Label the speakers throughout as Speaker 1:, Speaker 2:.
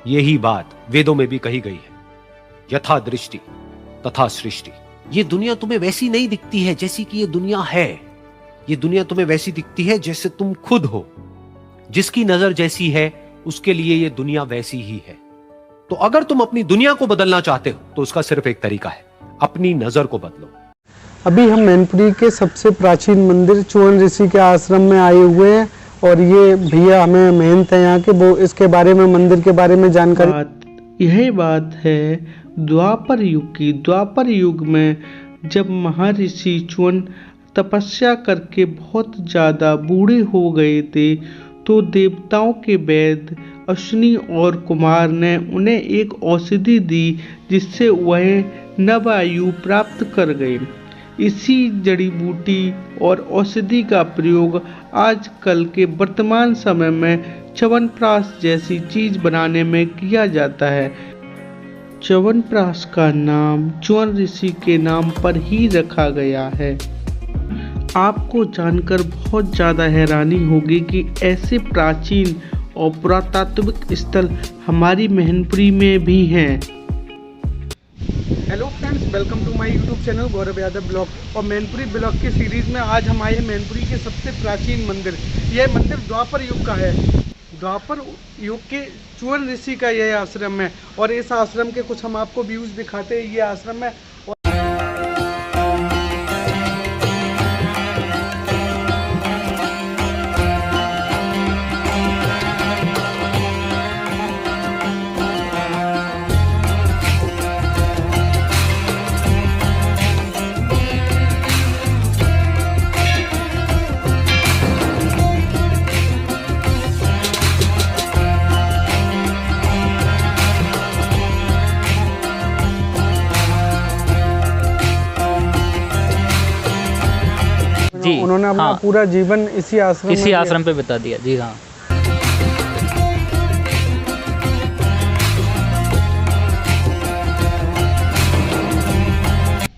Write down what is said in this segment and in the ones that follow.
Speaker 1: यही बात वेदों में भी कही गई है, यथा दृष्टि तथा सृष्टि। ये दुनिया तुम्हें वैसी नहीं दिखती है जैसी कि ये दुनिया है। ये दुनिया तुम्हें वैसी दिखती है जैसे तुम खुद हो। जिसकी नजर जैसी है उसके लिए ये दुनिया वैसी ही है। तो अगर तुम अपनी दुनिया को बदलना चाहते हो तो उसका सिर्फ एक तरीका है, अपनी नजर को बदलो।
Speaker 2: अभी हम मैनपुरी के सबसे प्राचीन मंदिर च्युवन ऋषि के आश्रम में आए हुए हैं और ये भैया हमें महंत है यहाँ के, वो इसके बारे में, मंदिर के बारे में जानकारी।
Speaker 3: यही बात है द्वापर युग की। द्वापर युग में जब महर्षि च्युवन तपस्या करके बहुत ज़्यादा बूढ़े हो गए थे तो देवताओं के वैद्य अश्विनी और कुमार ने उन्हें एक औषधि दी जिससे वह नवायु प्राप्त कर गए। इसी जड़ी बूटी और औषधि का प्रयोग आजकल के वर्तमान समय में च्यवनप्राश जैसी चीज बनाने में किया जाता है। च्यवनप्राश का नाम च्युवन ऋषि के नाम पर ही रखा गया है। आपको जानकर बहुत ज़्यादा हैरानी होगी कि ऐसे प्राचीन और पुरातात्विक स्थल हमारी मैनपुरी में भी हैं।
Speaker 2: Hello friends, welcome to my YouTube channel Gaurav Yadav blog. और मैनपुरी ब्लॉग की सीरीज़ में आज हम आए हैं मैनपुरी के सबसे प्राचीन मंदिर। यह मंदिर द्वापर युग का है। द्वापर युग के च्युवन ऋषि का यह आश्रम है और इस आश्रम के कुछ हम आपको व्यूज़ दिखाते हैं। ये आश्रम है
Speaker 4: जी,
Speaker 2: उन्होंने अपना
Speaker 4: हाँ,
Speaker 2: पूरा जीवन इसी आश्रम
Speaker 4: पे बिता दिया। जी हाँ।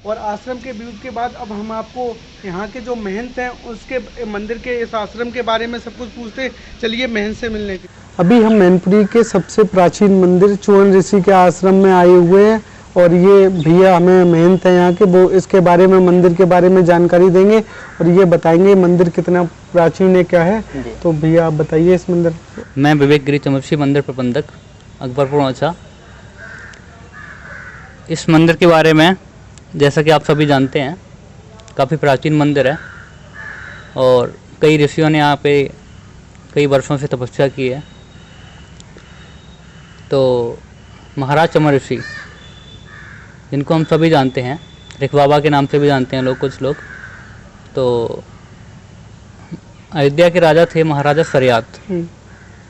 Speaker 2: और आश्रम के व्यूज के बाद अब हम आपको यहाँ के जो महंत हैं उसके मंदिर के, इस आश्रम के बारे में सब कुछ पूछते हैं। चलिए महंत से मिलने के। अभी हम मैनपुरी के सबसे प्राचीन मंदिर च्युवन ऋषि के आश्रम में आए हुए हैं और ये भैया हमें महंत है यहाँ के, वो इसके बारे में, मंदिर के बारे में जानकारी देंगे और ये बताएंगे मंदिर कितना प्राचीन है, क्या है। तो भैया आप बताइए इस मंदिर।
Speaker 4: मैं विवेक गिरी चमरसी मंदिर प्रबंधक अकबरपुर ओछा। इस मंदिर के बारे में जैसा कि आप सभी जानते हैं, काफ़ी प्राचीन मंदिर है और कई ऋषियों ने यहाँ पे कई वर्षों से तपस्या की है। तो महाराज चमर ऋषि, जिनको हम सभी जानते हैं, ऋख बाबा के नाम से भी जानते हैं लोग, कुछ लोग, तो अयोध्या के राजा थे महाराजा सरियात।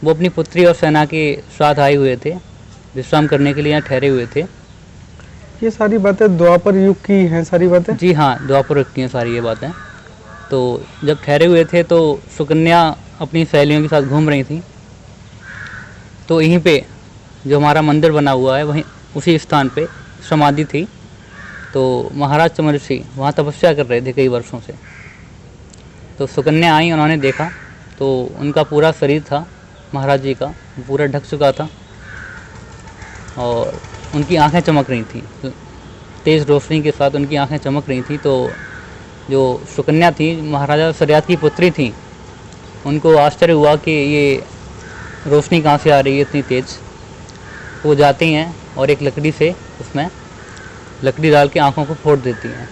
Speaker 4: वो अपनी पुत्री और सेना के साथ आए हुए थे, विश्राम करने के लिए यहाँ ठहरे हुए थे।
Speaker 2: ये सारी बातें द्वापर युग की हैं, सारी बातें?
Speaker 4: जी हाँ, द्वापर युग की हैं सारी ये बातें। तो जब ठहरे हुए थे तो सुकन्या अपनी सहेलियों के साथ घूम रही थी। तो यहीं पे जो हमारा मंदिर बना हुआ है, वहीं उसी स्थान पे समाधि थी। तो महाराज चमर ऋषि वहाँ तपस्या कर रहे थे कई वर्षों से। तो सुकन्या आई, उन्होंने देखा तो उनका पूरा शरीर था महाराज जी का, पूरा ढक चुका था और उनकी आंखें चमक रही थी, तेज़ रोशनी के साथ उनकी आंखें चमक रही थी। तो जो सुकन्या थी, महाराजा सरियात की पुत्री थी, उनको आश्चर्य हुआ कि ये रोशनी कहाँ से आ रही है इतनी तेज़। वो जाती हैं और एक लकड़ी से उसमें लकड़ी डाल के आँखों को फोड़ देती हैं।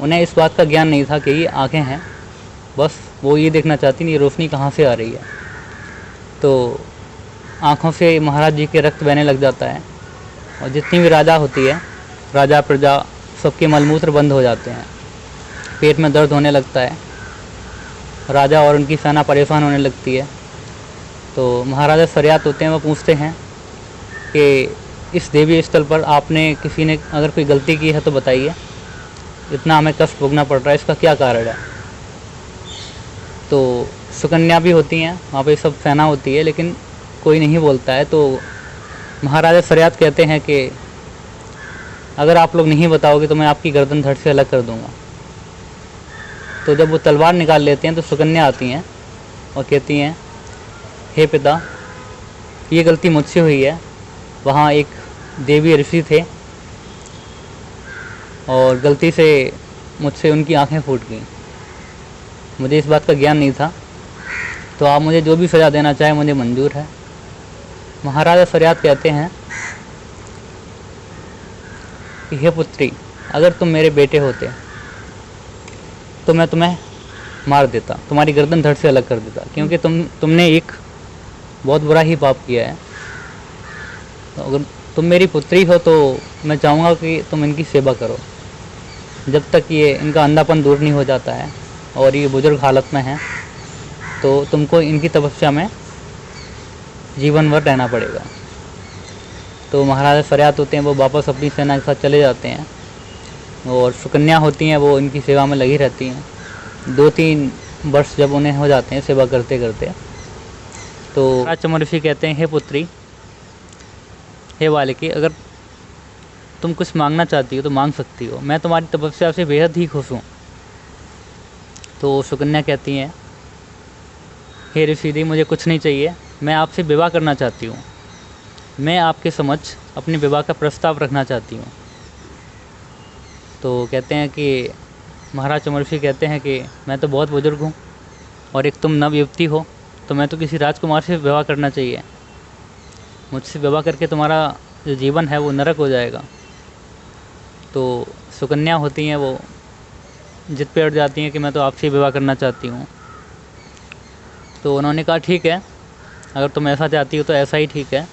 Speaker 4: उन्हें इस बात का ज्ञान नहीं था कि ये आँखें हैं, बस वो ये देखना चाहती ये रोशनी कहाँ से आ रही है। तो आँखों से महाराज जी के रक्त बहने लग जाता है और जितनी भी राजा होती है, राजा प्रजा, सबके मलमूत्र बंद हो जाते हैं, पेट में दर्द होने लगता है, राजा और उनकी सेना परेशान होने लगती है। तो महाराजा सरियात होते हैं, वो पूछते हैं कि इस देवी स्थल पर आपने किसी ने अगर कोई गलती की है तो बताइए, इतना हमें कष्ट भोगना पड़ रहा है, इसका क्या कारण है। तो सुकन्या भी होती हैं, वहाँ पे सब सेना होती है, लेकिन कोई नहीं बोलता है। तो महाराजा सरियात कहते हैं कि अगर आप लोग नहीं बताओगे तो मैं आपकी गर्दन धड़ से अलग कर दूंगा। तो जब वो तलवार निकाल लेते हैं तो सुकन्या आती हैं और कहती हैं, हे पिता, ये गलती मुझसे हुई है। वहाँ एक देवी ऋषि थे और गलती से मुझसे उनकी आंखें फूट गईं। मुझे इस बात का ज्ञान नहीं था, तो आप मुझे जो भी सज़ा देना चाहें मुझे मंजूर है। महाराजा सरियात कहते हैं कि हे पुत्री, अगर तुम मेरे बेटे होते तो मैं तुम्हें मार देता, तुम्हारी गर्दन धड़ से अलग कर देता, क्योंकि तुमने एक बहुत बुरा ही पाप किया है। तो अगर तुम मेरी पुत्री हो तो मैं चाहूँगा कि तुम इनकी सेवा करो जब तक ये इनका अंधापन दूर नहीं हो जाता है और ये बुजुर्ग हालत में हैं, तो तुमको इनकी तपस्या में जीवन भर रहना पड़ेगा। तो महाराजा सरियात होते हैं वो वापस अपनी सेना के साथ चले जाते हैं और सुकन्या होती हैं वो इनकी सेवा में लगी रहती हैं। 2-3 वर्ष जब उन्हें हो जाते हैं सेवा करते करते, तो राज चमर ऋषि कहते हैं, हे पुत्री, हे बालिकी, अगर तुम कुछ मांगना चाहती हो तो मांग सकती हो, मैं तुम्हारी तपस्या से बेहद ही खुश हूँ। तो सुकन्या कहती हैं, हे ऋषिदेव, मुझे कुछ नहीं चाहिए, मैं आपसे विवाह करना चाहती हूँ, मैं आपके समक्ष अपने विवाह का प्रस्ताव रखना चाहती हूँ। तो कहते हैं कि महाराज चमर ऋषि कहते हैं कि मैं तो बहुत बुजुर्ग हूँ और एक तुम नव युवती हो, तो मैं तो किसी राजकुमार से विवाह करना चाहिए। मुझसे विवाह करके तुम्हारा जो जीवन है वो नरक हो जाएगा। तो सुकन्या होती हैं वो जिद पे अड़ जाती हैं कि मैं तो आपसे विवाह करना चाहती हूँ। तो उन्होंने कहा, ठीक है, अगर तुम ऐसा चाहती हो तो ऐसा ही ठीक है,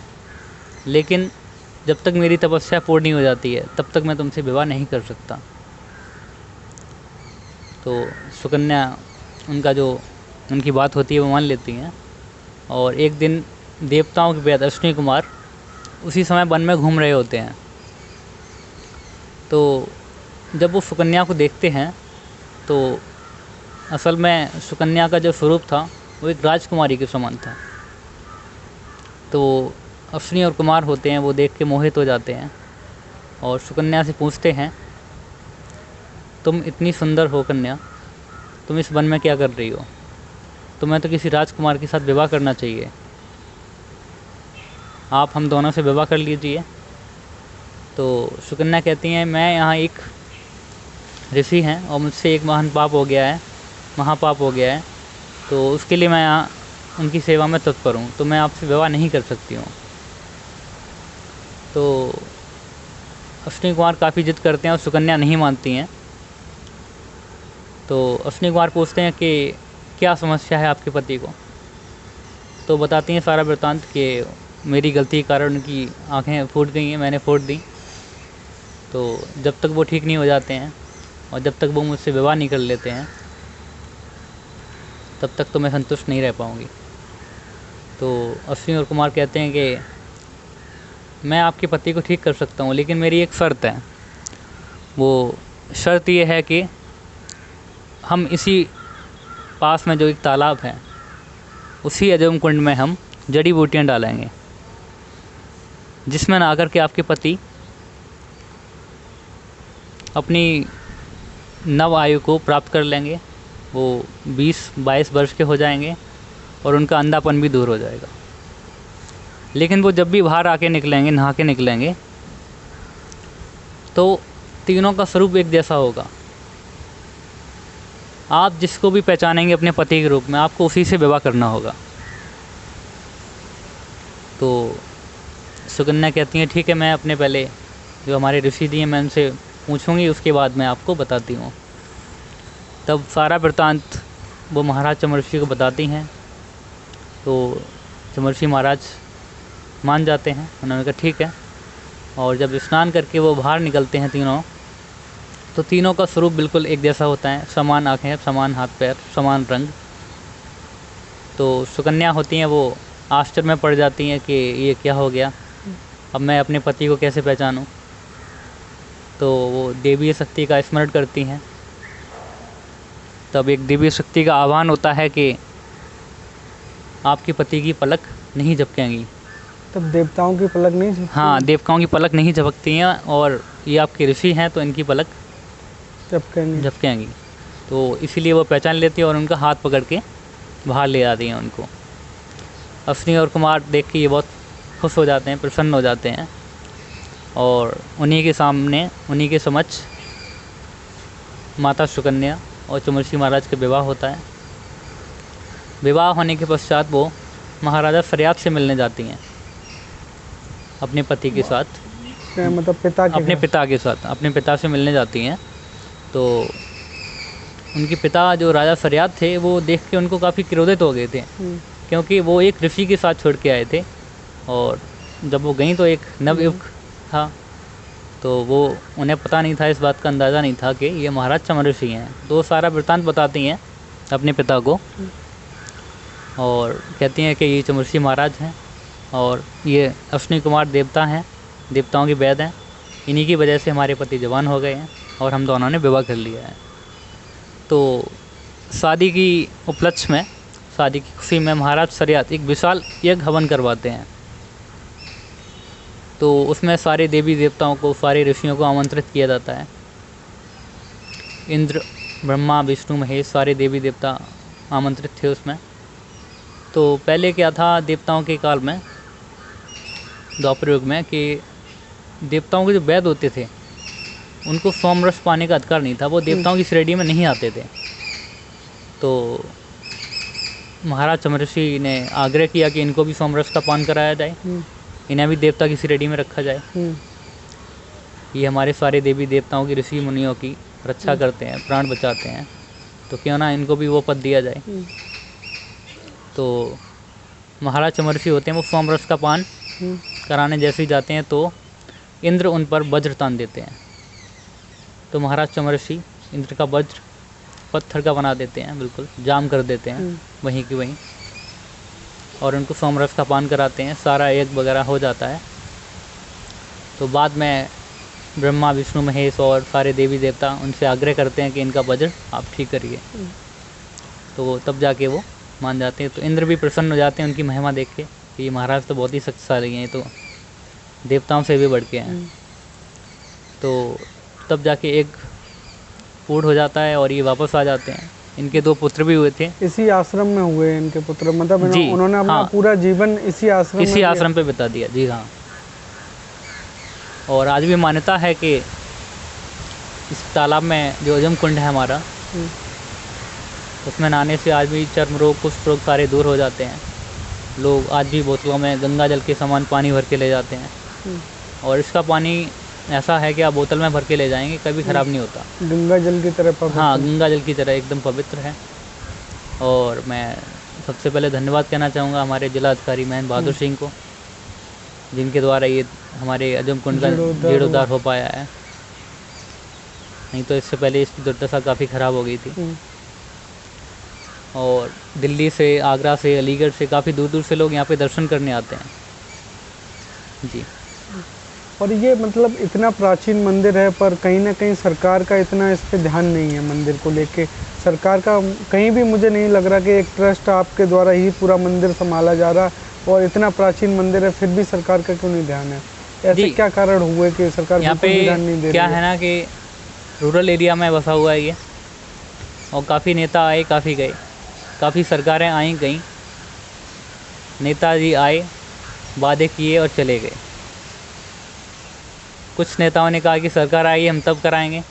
Speaker 4: लेकिन जब तक मेरी तपस्या पूर्ण नहीं हो जाती है तब तक मैं तुमसे विवाह नहीं कर सकता। तो सुकन्या उनकी बात होती है वो मान लेती हैं। और एक दिन देवताओं के वेद अश्विनी कुमार उसी समय वन में घूम रहे होते हैं। तो जब वो सुकन्या को देखते हैं तो असल में सुकन्या का जो स्वरूप था वो एक राजकुमारी के समान था। तो अश्विनी और कुमार होते हैं वो देख के मोहित हो जाते हैं और सुकन्या से पूछते हैं, तुम इतनी सुंदर हो कन्या, तुम इस वन में क्या कर रही हो? तुम्हें तो किसी राजकुमार के साथ विवाह करना चाहिए, आप हम दोनों से विवाह कर लीजिए। तो सुकन्या कहती हैं, मैं यहाँ एक ऋषि हैं और मुझसे एक महापाप हो गया है, तो उसके लिए मैं यहाँ उनकी सेवा में तत्पर हूँ, तो मैं आपसे विवाह नहीं कर सकती हूँ। तो अश्विनी कुमार काफ़ी जिद करते हैं और सुकन्या नहीं मानती हैं। तो अश्विनी कुमार पूछते हैं कि क्या समस्या है आपके पति को? तो बताती हैं सारा वृत्तांत कि मेरी गलती के कारण उनकी आँखें फूट गई हैं, मैंने फोड़ दी। तो जब तक वो ठीक नहीं हो जाते हैं और जब तक वो मुझसे विवाह नहीं कर लेते हैं तब तक तो मैं संतुष्ट नहीं रह पाऊँगी। तो अश्विनी और कुमार कहते हैं कि मैं आपके पति को ठीक कर सकता हूँ, लेकिन मेरी एक शर्त है। वो शर्त ये है कि हम इसी पास में जो एक तालाब है उसी अजम कुंड में हम जड़ी बूटियाँ डालेंगे, जिसमें ना आकर के आपके पति अपनी नव आयु को प्राप्त कर लेंगे, वो 20-22 वर्ष के हो जाएंगे और उनका अंधापन भी दूर हो जाएगा। लेकिन वो जब भी बाहर आके निकलेंगे, नहा के निकलेंगे, तो तीनों का स्वरूप एक जैसा होगा। आप जिसको भी पहचानेंगे अपने पति के रूप में, आपको उसी से विवाह करना होगा। तो सुकन्या कहती हैं, ठीक है, मैं अपने पहले जो हमारे ऋषि जी हैं मैं उनसे पूछूंगी, उसके बाद मैं आपको बताती हूँ। तब सारा वृत्तांत वो महाराज चमर्षि को बताती हैं। तो चमर्षि महाराज मान जाते हैं, उन्होंने कहा ठीक है। और जब स्नान करके वो बाहर निकलते हैं तीनों, तो तीनों का स्वरूप बिल्कुल एक जैसा होता है, समान आँखें, समान हाथ पैर, समान रंग। तो सुकन्या होती हैं वो आश्चर्य में पड़ जाती हैं कि ये क्या हो गया, अब मैं अपने पति को कैसे पहचानूं। तो वो देवी शक्ति का स्मरण करती हैं। तब एक दिव्य शक्ति का आह्वान होता है कि आपके पति की पलक नहीं झपकेंगी।
Speaker 2: तब देवताओं की पलक नहीं झपकती?
Speaker 4: हाँ, देवताओं की पलक नहीं झपकती हैं और ये आपके ऋषि हैं तो इनकी पलक झपकेंगी। तो इसीलिए वो पहचान लेती है और उनका हाथ पकड़ के बाहर ले आती हैं उनको। अश्विनी और कुमार देख के ये बहुत खुश हो जाते हैं, प्रसन्न हो जाते हैं। और उन्हीं के सामने, उन्हीं के समक्ष माता सुकन्या और चमरसी महाराज का विवाह होता है। विवाह होने के पश्चात वो महाराजा सरियात से मिलने जाती हैं अपने पति के साथ,
Speaker 2: मतलब पिता के
Speaker 4: अपने
Speaker 2: घर।
Speaker 4: पिता के साथ, अपने पिता से मिलने जाती हैं। तो उनके पिता जो राजा सरियात थे वो देख के उनको काफ़ी क्रोधित हो गए थे, क्योंकि वो एक ऋषि के साथ छोड़ के आए थे और जब वो गईं तो एक नवयुवक था, तो वो उन्हें पता नहीं था, इस बात का अंदाज़ा नहीं था कि ये महाराज चमरसी हैं। तो वो सारा वृत्तांत बताती हैं अपने पिता को और कहती हैं कि ये चमरसी महाराज हैं और ये अश्विनी कुमार देवता हैं, देवताओं की वैद हैं, इन्हीं की वजह से हमारे पति जवान हो गए हैं और हम दोनों ने विवाह कर लिया है। तो शादी की उपलक्ष्य में, शादी की खुशी में महाराज सरियात एक विशाल यज्ञ हवन करवाते हैं। तो उसमें सारे देवी देवताओं को, सारे ऋषियों को आमंत्रित किया जाता है। इंद्र, ब्रह्मा, विष्णु, महेश, सारे देवी देवता आमंत्रित थे उसमें। तो पहले क्या था देवताओं के काल में, द्वापर युग में, कि देवताओं के जो वैद होते थे उनको सोमरस पाने का अधिकार नहीं था, वो देवताओं की श्रेणी में नहीं आते थे। तो महाराज चमरसी ने आग्रह किया कि इनको भी सोमरस का पान कराया जाए, इन्हें भी देवता की श्रेणी में रखा जाए। ये हमारे सारे देवी देवताओं की, ऋषि मुनियों की रक्षा करते हैं, प्राण बचाते हैं, तो क्यों ना इनको भी वो पद दिया जाए। तो महाराज चमरसी होते हैं, वो सोमरस का पान कराने जैसे ही जाते हैं तो इंद्र उन पर वज्र तान देते हैं। तो महाराज चमरसी इंद्र का वज्र पत्थर का बना देते हैं, बिल्कुल जाम कर देते हैं वहीं की वहीं, और उनको सोमरस का पान कराते हैं। सारा यज्ञ वगैरह हो जाता है। तो बाद में ब्रह्मा, विष्णु, महेश और सारे देवी देवता उनसे आग्रह करते हैं कि इनका वज्र आप ठीक करिए, तो तब जाके वो मान जाते हैं। तो इंद्र भी प्रसन्न हो जाते हैं उनकी महिमा देख के कि ये महाराज तो बहुत ही शक्तिशाली हैं, तो देवताओं से भी बढ़ के हैं। तो तब जाके एक पूर्ण हो जाता है और ये वापस आ जाते हैं। इनके 2 पुत्र भी हुए थे।
Speaker 2: इसी आश्रम में हुए इनके पुत्र, मतलब
Speaker 4: जी,
Speaker 2: उन्होंने अपना
Speaker 4: हाँ,
Speaker 2: पूरा जीवन इसी आश्रम
Speaker 4: पे बिता दिया। जी हाँ। और आज भी मान्यता है कि इस तालाब में जो अजम कुंड है हमारा, उसमें नहाने से आज भी चर्म रोग, कुष्ठ रोग सारे दूर हो जाते हैं। लोग आज भी बोतलों में गंगा जल के समान पानी भर के ले जाते हैं और इसका पानी ऐसा है कि आप बोतल में भर के ले जाएंगे, कभी ख़राब नहीं होता।
Speaker 2: गंगा जल की तरह पवित्र।
Speaker 4: हाँ, गंगा जल की तरह एकदम पवित्र है। और मैं सबसे पहले धन्यवाद कहना चाहूँगा हमारे जिला अधिकारी महेंद्र बहादुर सिंह को, जिनके द्वारा ये हमारे अजम कुंड का जीर्णोद्धार हो पाया है। नहीं तो इससे पहले इसकी दुर्दशा काफ़ी ख़राब हो गई थी। और दिल्ली से, आगरा से, अलीगढ़ से काफ़ी दूर दूर से लोग यहाँ पे दर्शन करने आते हैं। जी।
Speaker 2: और ये मतलब इतना प्राचीन मंदिर है, पर कहीं ना कहीं सरकार का इतना इस पे ध्यान नहीं है मंदिर को लेके। सरकार का कहीं भी मुझे नहीं लग रहा कि एक ट्रस्ट आपके द्वारा ही पूरा मंदिर संभाला जा रहा, और इतना प्राचीन मंदिर है फिर भी सरकार का क्यों नहीं ध्यान है? ऐसे क्या कारण हुए कि सरकार
Speaker 4: यहाँ पे
Speaker 2: ध्यान नहीं दे रही?
Speaker 4: क्या है ना कि रूरल एरिया में बसा हुआ है ये, और काफ़ी नेता आए, काफ़ी गए, काफ़ी सरकारें आई गईं, नेताजी आए, वादे किए और चले गए। कुछ नेताओं ने कहा कि सरकार आई हम तब कराएंगे,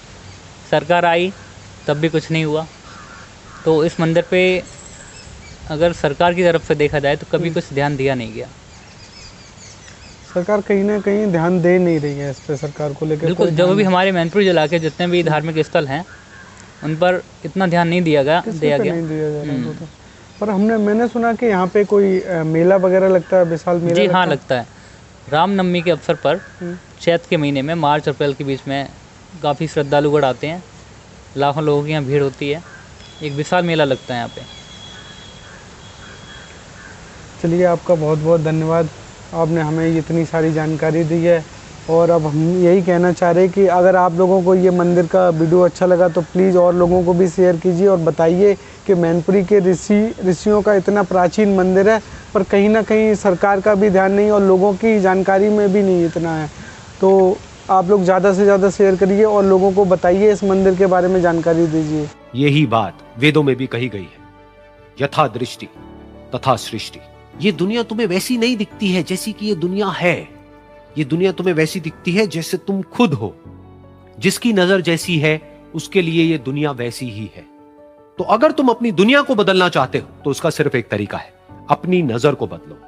Speaker 4: सरकार आई तब भी कुछ नहीं हुआ। तो इस मंदिर पे अगर सरकार की तरफ से देखा जाए तो कभी कुछ ध्यान दिया नहीं गया।
Speaker 2: सरकार कहीं ना कहीं ध्यान दे नहीं रही है इस पे, सरकार को लेकर।
Speaker 4: बिल्कुल, जो भी हमारे मैनपुरी जिला के जितने भी धार्मिक स्थल हैं उन पर इतना ध्यान नहीं दिया गया।
Speaker 2: नहीं दिया जा रहा तो। पर मैंने सुना कि यहाँ पे कोई मेला वगैरह लगता है, विशाल मेला।
Speaker 4: जी हाँ, लगता है। रामनवमी के अवसर पर चैत के महीने में, मार्च अप्रैल के बीच में काफ़ी श्रद्धालुगण आते हैं, लाखों लोगों की यहाँ भीड़ होती है, एक विशाल मेला लगता है यहाँ पे।
Speaker 2: चलिए, आपका बहुत बहुत धन्यवाद, आपने हमें इतनी सारी जानकारी दी है। और अब हम यही कहना चाह रहे हैं कि अगर आप लोगों को ये मंदिर का वीडियो अच्छा लगा तो प्लीज़ और लोगों को भी शेयर कीजिए और बताइए कि मैनपुरी के ऋषियों का इतना प्राचीन मंदिर है, पर कहीं ना कहीं सरकार का भी ध्यान नहीं और लोगों की जानकारी में भी नहीं इतना है। तो आप लोग ज़्यादा से ज़्यादा शेयर करिए और लोगों को बताइए, इस मंदिर के बारे में जानकारी दीजिए।
Speaker 1: यही बात वेदों में भी कही गई है, यथा दृष्टि तथा सृष्टि। ये दुनिया तुम्हें वैसी नहीं दिखती है जैसी कि ये दुनिया है। ये दुनिया तुम्हें वैसी दिखती है जैसे तुम खुद हो। जिसकी नजर जैसी है उसके लिए ये दुनिया वैसी ही है। तो अगर तुम अपनी दुनिया को बदलना चाहते हो तो उसका सिर्फ एक तरीका है, अपनी नजर को बदलो।